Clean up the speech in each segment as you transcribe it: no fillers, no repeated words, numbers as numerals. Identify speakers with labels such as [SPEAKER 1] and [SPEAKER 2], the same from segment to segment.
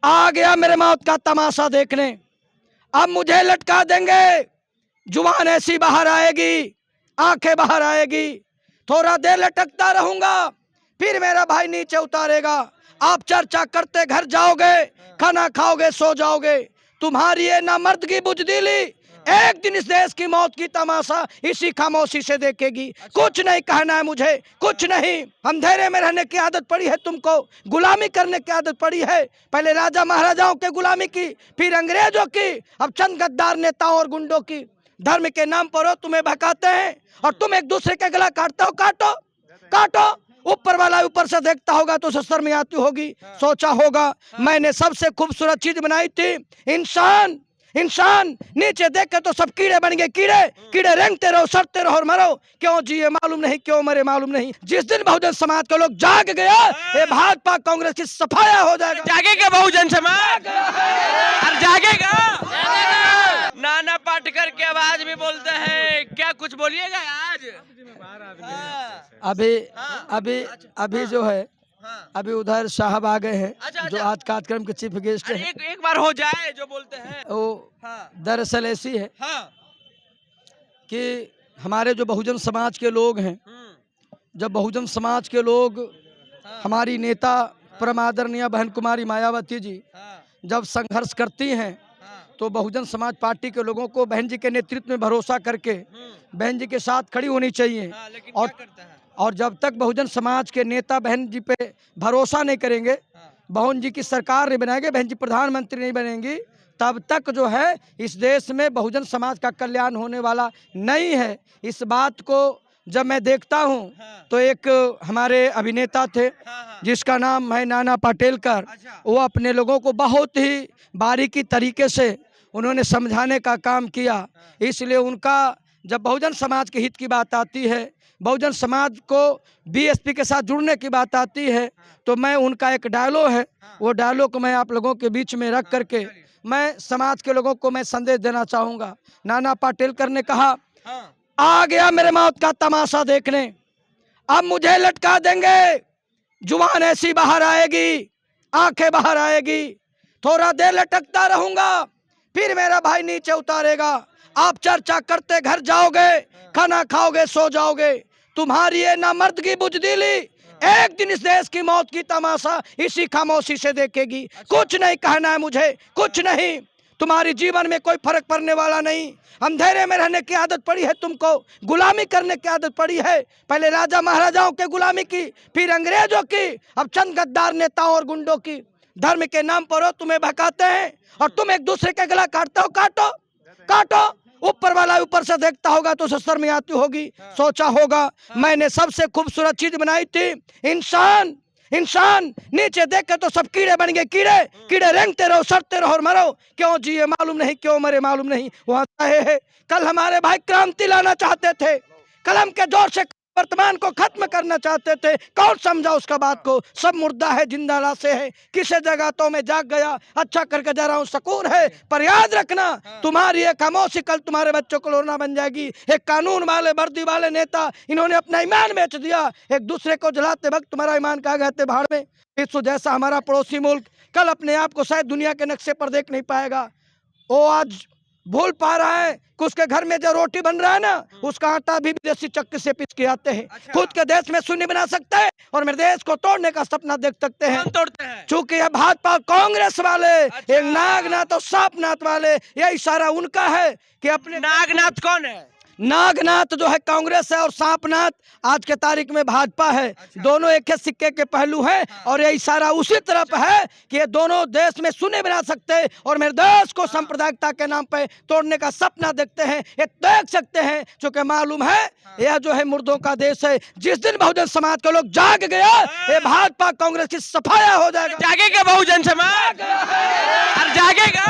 [SPEAKER 1] आ गया मेरे मौत का तमाशा देखने, अब मुझे लटका देंगे, जुबान ऐसी बाहर आएगी, आंखें बाहर आएगी, थोड़ा देर लटकता रहूंगा, फिर मेरा भाई नीचे उतारेगा। आप चर्चा करते घर जाओगे, खाना खाओगे, सो जाओगे। तुम्हारी ये नामर्दगी बुजदिली एक दिन इस देश की मौत की तमाशा इसी खामोशी से देखेगी। कुछ नहीं कहना है मुझे, कुछ नहीं। अंधेरे में रहने की आदत पड़ी है तुमको, गुलामी करने की आदत पड़ी है। पहले राजा महाराजाओं के गुलामी की, फिर अंग्रेजों की, अब चंद गद्दार नेताओं और गुंडों की। धर्म के नाम पर तुम्हें भगाते हैं और तुम एक दूसरे के गला काटते हो। काटो काटो, ऊपर वाला ऊपर से देखता होगा तो शर्म में आती होगी। सोचा होगा मैंने सबसे खूबसूरत चीज बनाई थी, इंसान। इंसान नीचे देखे तो सब कीड़े बन गए, कीड़े कीड़े रेंगते रहो, सड़ते रहो और मरो। क्यों जिए मालूम नहीं, क्यों मरे मालूम नहीं। जिस दिन बहुजन समाज के लोग जाग गया, ये भाजपा कांग्रेस की सफाया हो जाएगा।
[SPEAKER 2] जागेगा बहुजन समाज, और जागेगा। नाना पाटेकर की आवाज में बोलते हैं, क्या कुछ बोलिएगा आज?
[SPEAKER 1] अभी जो है, अभी उधर साहब आ गए हैं, जो आज कार्यक्रम के चीफ गेस्ट हैं।
[SPEAKER 2] एक बार हो जाए जो बोलते हैं।
[SPEAKER 1] वो दरअसल ऐसी है कि हमारे जो बहुजन समाज के लोग हैं, जब बहुजन समाज के लोग हमारी नेता परम आदरणीय बहन कुमारी मायावती जी जब संघर्ष करती हैं, तो बहुजन समाज पार्टी के लोगों को बहन जी के नेतृत्व में भरोसा करके बहन जी के साथ खड़ी होनी चाहिए। और जब तक बहुजन समाज के नेता बहन जी पे भरोसा नहीं करेंगे, बहन जी की सरकार नहीं बनाएंगे, बहन जी प्रधानमंत्री नहीं बनेंगी, तब तक जो है इस देश में बहुजन समाज का कल्याण होने वाला नहीं है। इस बात को जब मैं देखता हूँ तो एक हमारे अभिनेता थे जिसका नाम है नाना पाटेकर, वो अपने लोगों को बहुत ही बारीकी तरीके से उन्होंने समझाने का काम किया। इसलिए उनका जब बहुजन समाज के हित की बात आती है, बहुजन समाज को बीएसपी के साथ जुड़ने की बात आती है, तो मैं उनका एक डायलॉग है, वो डायलॉग को मैं आप लोगों के बीच में रख करके मैं समाज के लोगों को मैं संदेश देना चाहूँगा। नाना पाटेकर ने कहा, आ गया मेरे मौत का तमाशा देखने, अब मुझे लटका देंगे, जुबान ऐसी बाहर आएगी, आंखें बाहर आएगी, थोड़ा देर लटकता रहूंगा, फिर मेरा भाई नीचे उतारेगा। आप चर्चा करते घर जाओगे, खाना खाओगे, सो जाओगे। तुम्हारी ये नामर्दगी बुजदिली एक दिन इस देश की मौत की तमाशा इसी खामोशी से देखेगी। कुछ नहीं कहना है मुझे, कुछ नहीं। तुम्हारी जीवन में कोई फर्क पड़ने वाला नहीं। अंधेरे में रहने की आदत पड़ी है तुमको, गुलामी करने की आदत पड़ी है। पहले राजा महाराजाओं के गुलामी की, फिर अंग्रेजों की, अब चंद गद्दार नेताओं और गुंडों की। धर्म के नाम पर तुम्हें भगाते हैं और तुम एक दूसरे के गला काटते हो। काटो काटो, ऊपर वाला ऊपर से देखता होगा तो शर्म में आती होगी। सोचा होगा मैंने सबसे खूबसूरत चीज बनाई थी, इंसान। इंसान नीचे देखे तो सब कीड़े बन गए, कीड़े कीड़े रेंगते रहो, सड़ते रहो और मरो। क्यों जिए मालूम नहीं, क्यों मरे मालूम नहीं। वहां है कल हमारे भाई क्रांति लाना चाहते थे, कलम के जोर से वर्तमान को खत्म करना चाहते थे। कौन समझा उसका बात को? सब मुर्दा है, जिंदा लाशें है। किसे जगह तो मैं जाग गया, अच्छा करके जा रहा हूँ, सुकून है। पर याद रखना, तुम्हारी एक खामोशी कल तुम्हारे बच्चों को लोना बन जाएगी। एक कानून वाले, वर्दी वाले नेता, इन्होंने अपना ईमान बेच दिया। एक दूसरे को जलाते वक्त तुम्हारा ईमान कहाँ गए थे? भाड़ में। विश्व जैसा हमारा पड़ोसी मुल्क कल अपने आप को शायद दुनिया के नक्शे पर देख नहीं पाएगा। वो आज भूल पा रहा है कि उसके घर में जो रोटी बन रहा है ना, उसका आटा भी विदेशी चक्की से पीस के आते हैं। खुद के देश में शून्य बना सकते हैं और मेरे देश को तोड़ने का सपना देख सकते हैं।
[SPEAKER 2] तोड़ते हैं
[SPEAKER 1] चूंकि ये भाजपा कांग्रेस वाले, एक नागनाथ और सांपनाथ वाले, ये इशारा उनका है कि अपने
[SPEAKER 2] नागनाथ कौन है?
[SPEAKER 1] नागनाथ जो है कांग्रेस है और सांपनाथ आज के तारीख में भाजपा है। दोनों एक ही सिक्के के पहलू हैं और ये इशारा उसी तरफ है कि ये दोनों देश में शून्य बना सकते और मेरे देश को सांप्रदायिकता के नाम पे तोड़ने का सपना देखते हैं। ये देख सकते हैं क्योंकि मालूम है यह जो है मुर्दों का देश है। जिस दिन बहुजन समाज के लोग जाग गया, ये भाजपा कांग्रेस की सफाया हो जाएगा।
[SPEAKER 2] जागेगा बहुजन समाज, और जागेगा।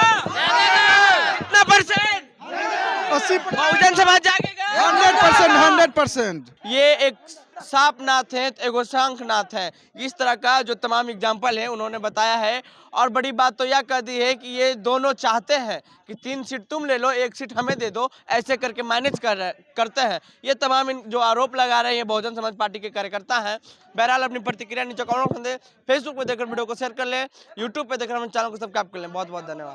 [SPEAKER 2] कितना परसेंट?
[SPEAKER 3] 80%
[SPEAKER 2] बहुजन समाज जागेगा।
[SPEAKER 3] 100%।
[SPEAKER 2] ये एक सांपनाथ है तो एगो शंखनाथ है। इस तरह का जो तमाम एग्जाम्पल है उन्होंने बताया है। और बड़ी बात तो यह कह दी है कि ये दोनों चाहते हैं कि 3 सीट तुम ले लो, 1 सीट हमें दे दो, ऐसे करके मैनेज करते हैं। ये तमाम जो आरोप लगा रहे हैं ये बहुजन समाज पार्टी के कार्यकर्ता हैं। बहरहाल अपनी प्रतिक्रिया नीचे कमेंट में दें। फेसबुक पे देखकर वीडियो को शेयर कर लें, यूट्यूब पे देखकर हमारे चैनल को सब्सक्राइब कर लें। बहुत बहुत धन्यवाद।